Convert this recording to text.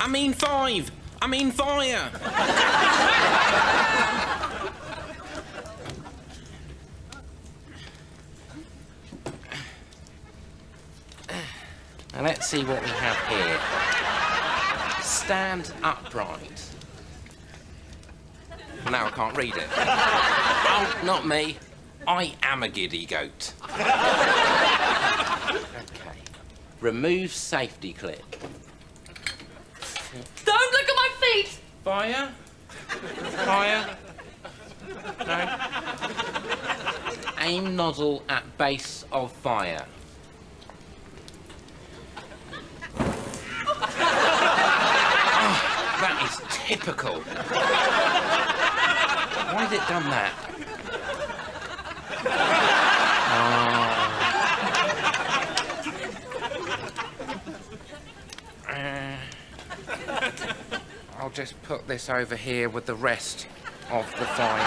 I mean 5. I mean fire. Now let's see what we have here. Stand upright. Now I can't read it. Oh, not me. I am a giddy goat. Okay. Remove safety clip. Don't look at my feet! Fire? Fire? No. Aim nozzle at base of fire. Oh, that is typical. Why has it done that? I'll just put this over here with the rest of the fire.